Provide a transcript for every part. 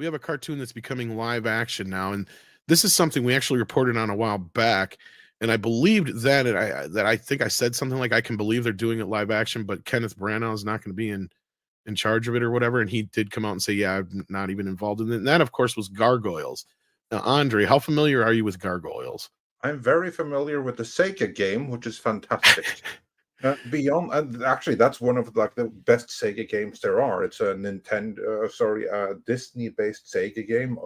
we have a cartoon that's becoming live action now, and this is something we actually reported on a while back. And I believed then that I think I said something like, I can believe they're doing it live action, but Kenneth Branagh is not going to be in charge of it or whatever. And he did come out and say, yeah, I'm not even involved in it. And that, of course, was Gargoyles. Now, Andre, how familiar are you with Gargoyles? I'm very familiar with the Sega game, which is fantastic. Actually, that's one of like the best Sega games there are. It's a Disney-based Sega game.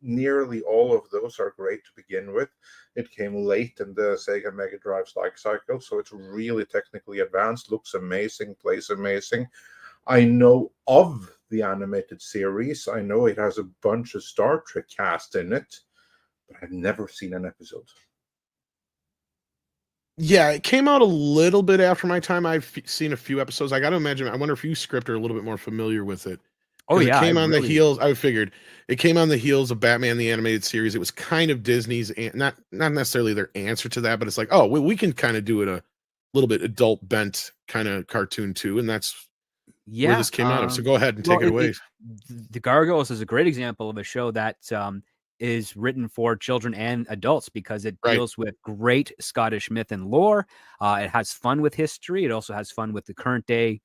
Nearly all of those are great to begin with. It came late in the Sega Mega Drive's life cycle, so it's really technically advanced, looks amazing, plays amazing. I know of the animated series. I know it has a bunch of Star Trek cast in it, but I've never seen an episode. Yeah, it came out a little bit after my time. I've seen a few episodes. I got to imagine. I wonder if you, Script, are a little bit more familiar with it. Oh yeah, it came on the heels. I figured it came on the heels of Batman the Animated Series. It was kind of Disney's, not necessarily their answer to that, but it's like, oh, we can kind of do it a little bit adult bent kind of cartoon too, and that's where this came out of. So go ahead and take it away. The Gargoyles is a great example of a show that is written for children and adults because it deals with great Scottish myth and lore. It has fun with history. It also has fun with the current day,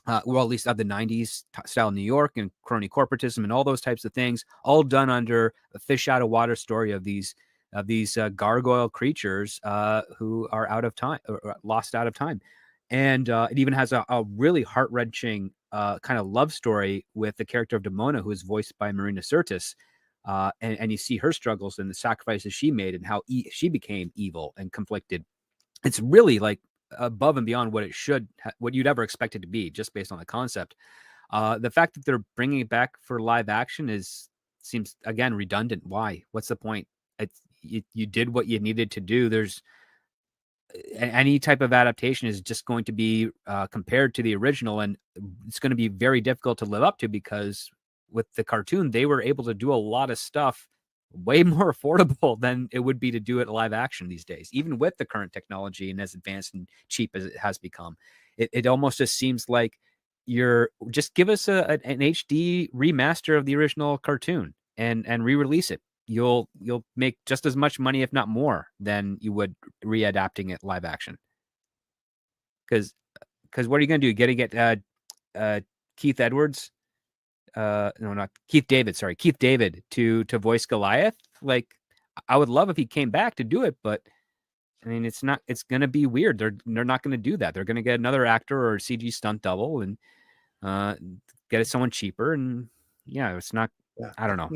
well, at least of the 90s style New York and crony corporatism and all those types of things, all done under a fish out of water story of these gargoyle creatures who are out of time, or lost out of time. And it even has a really heart-wrenching kind of love story with the character of Demona, who is voiced by Marina Sirtis. And you see her struggles and the sacrifices she made and how she became evil and conflicted. It's really like above and beyond what what you'd ever expect it to be, just based on the concept. The fact that they're bringing it back for live action seems again redundant. Why? What's the point? You did what you needed to do. There's any type of adaptation is just going to be compared to the original, and it's going to be very difficult to live up to because with the cartoon, they were able to do a lot of stuff way more affordable than it would be to do it live action these days, even with the current technology and as advanced and cheap as it has become. It almost just seems like just give us an HD remaster of the original cartoon and re-release it. You'll make just as much money, if not more, than you would readapting it live action. Because what are you going to do? You got to get Keith Edwards? No, not Keith David. Sorry, Keith David to voice Goliath. Like, I would love if he came back to do it, but I mean, it's going to be weird. They're not going to do that. They're going to get another actor or a CG stunt double and get someone cheaper. And yeah, it's not. Yeah. I don't know.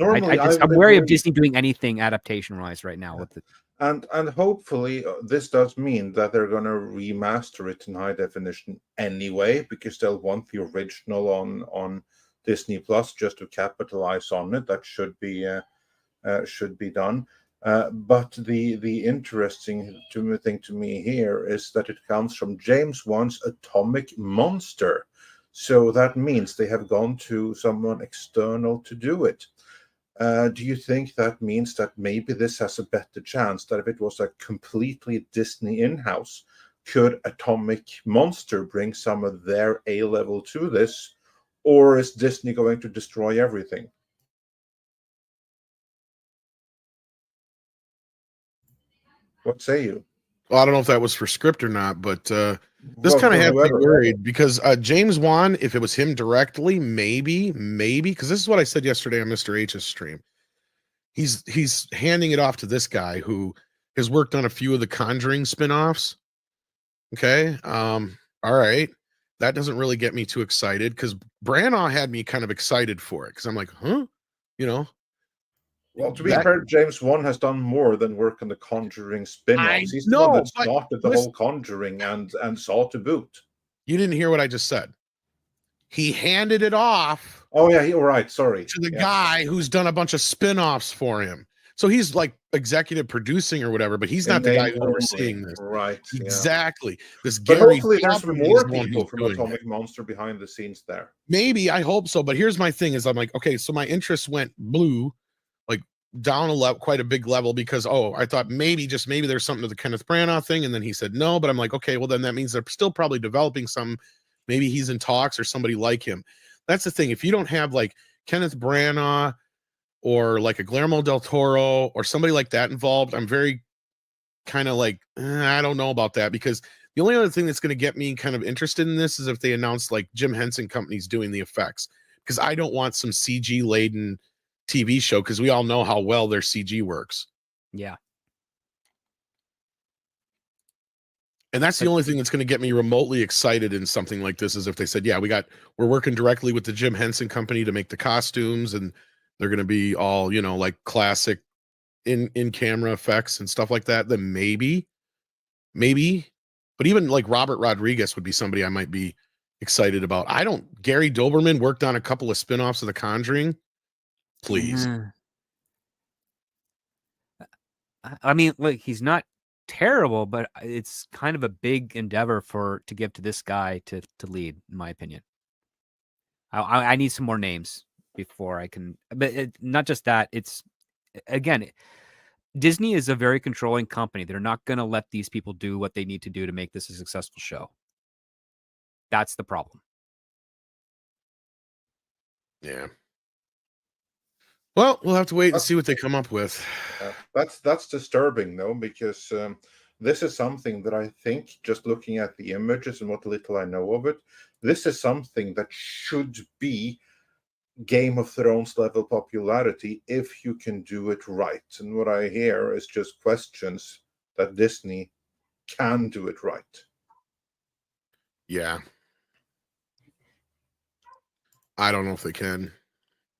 I'm wary of Disney doing anything adaptation-wise right now. With it. And hopefully this does mean that they're going to remaster it in high definition anyway, because they'll want the original on Disney Plus just to capitalize on it. That should be done. But the interesting thing to me here is that it comes from James Wan's Atomic Monster. So that means they have gone to someone external to do it. Do you think that means that maybe this has a better chance that if it was a completely Disney in-house, could Atomic Monster bring some of their A-level to this? Or is Disney going to destroy everything? What say you? Well, I don't know if that was for script or not, but this kind of had me worried because James Wan, if it was him directly, maybe, because this is what I said yesterday on Mr. H's stream. He's handing it off to this guy who has worked on a few of the Conjuring spinoffs. Okay, all right. That doesn't really get me too excited because Branagh had me kind of excited for it because I'm like, huh, you know. Well, to be fair, James Wan has done more than work on the Conjuring spin-offs. He's the one that started the whole Conjuring and Saw to boot. You didn't hear what I just said. He handed it off. Oh, yeah, you're right. Sorry. To the guy who's done a bunch of spin-offs for him. So he's like executive producing or whatever, but he's not the guy who's overseeing this. Right. Exactly. Yeah. This but hopefully there's more people from Atomic Monster behind the scenes there. Maybe. I hope so. But here's my thing is I'm like, okay, so my interest went blue, like down quite a big level because, I thought maybe there's something to the Kenneth Branagh thing. And then he said no, but I'm like, okay, well then that means they're still probably developing some, maybe he's in talks or somebody like him. That's the thing. If you don't have like Kenneth Branagh, or like a Guillermo del Toro or somebody like that involved, I'm very kind of like, I don't know about that, because the only other thing that's going to get me kind of interested in this is if they announce like Jim Henson Company's doing the effects, because I don't want some CG laden TV show, because we all know how well their CG works. Yeah. And that's the only thing that's going to get me remotely excited in something like this, is if they said, yeah, we're working directly with the Jim Henson Company to make the costumes, and they're going to be all, you know, like classic in camera effects and stuff like that, then maybe. But even like Robert Rodriguez would be somebody I might be excited about. Gary Doberman worked on a couple of spinoffs of The Conjuring. Please. I mean, look, he's not terrible, but it's kind of a big endeavor to give to this guy to lead, in my opinion. I need some more names before I can, but not just that. It's, again, Disney is a very controlling company. They're not going to let these people do what they need to do to make this a successful show. That's the problem. Yeah. Well, we'll have to wait and see what they come up with. That's disturbing, though, because this is something that I think, just looking at the images and what little I know of it, this is something that should be Game of Thrones level popularity if you can do it right. And what I hear is just questions that Disney can do it right. Yeah. I don't know if they can.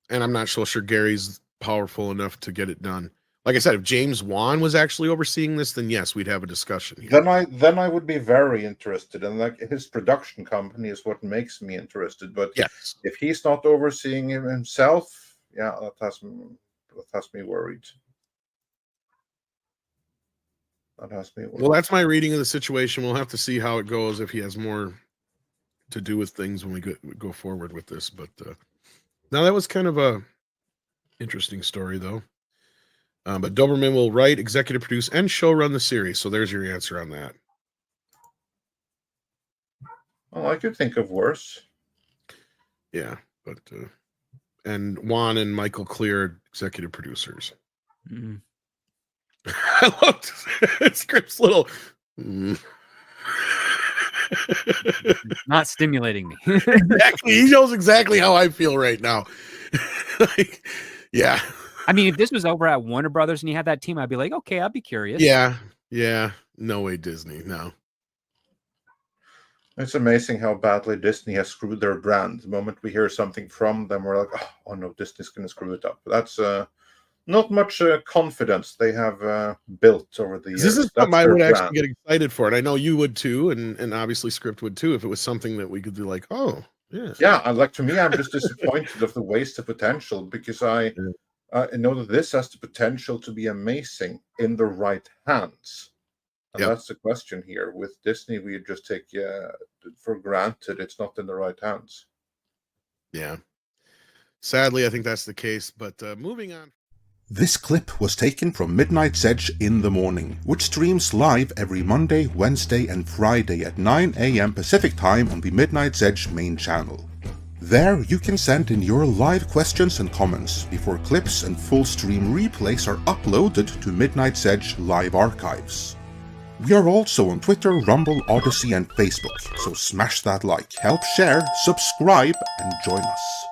And I'm not so sure Gary's powerful enough to get it done. Like I said, if James Wan was actually overseeing this, then yes, we'd have a discussion here. Then I would be very interested. And like, his production company is what makes me interested. But yes, if he's not overseeing him himself, yeah, that has me worried. That has me worried. Well, that's my reading of the situation. We'll have to see how it goes, if he has more to do with things when we go forward with this. But now that was kind of a interesting story, though. But Doberman will write, executive produce, and showrun the series. So there's your answer on that. Well, I could think of worse. Yeah, but and Juan and Michael Clear, executive producers. Mm. I loved Script's little. Not stimulating me. Exactly. He knows exactly how I feel right now. Like, yeah. I mean, if this was over at Warner Brothers and you had that team, I'd be like, okay, I'd be curious. Yeah. No way, Disney. No. It's amazing how badly Disney has screwed their brand. The moment we hear something from them, we're like, oh no, Disney's going to screw it up. That's not much confidence they have built over the years. This is something I would actually get excited for, and I know you would too, and obviously Script would too, if it was something that we could do. Like, oh yeah, yeah. Like, to me, I'm just disappointed of the waste of potential, because I know that this has the potential to be amazing in the right hands. And that's the question here. With Disney, we just take for granted it's not in the right hands. Yeah. Sadly, I think that's the case. But moving on. This clip was taken from Midnight's Edge in the Morning, which streams live every Monday, Wednesday, and Friday at 9 a.m. Pacific Time on the Midnight's Edge main channel. There, you can send in your live questions and comments before clips and full stream replays are uploaded to Midnight's Edge live archives. We are also on Twitter, Rumble, Odyssey, and Facebook, so smash that like, help share, subscribe, and join us.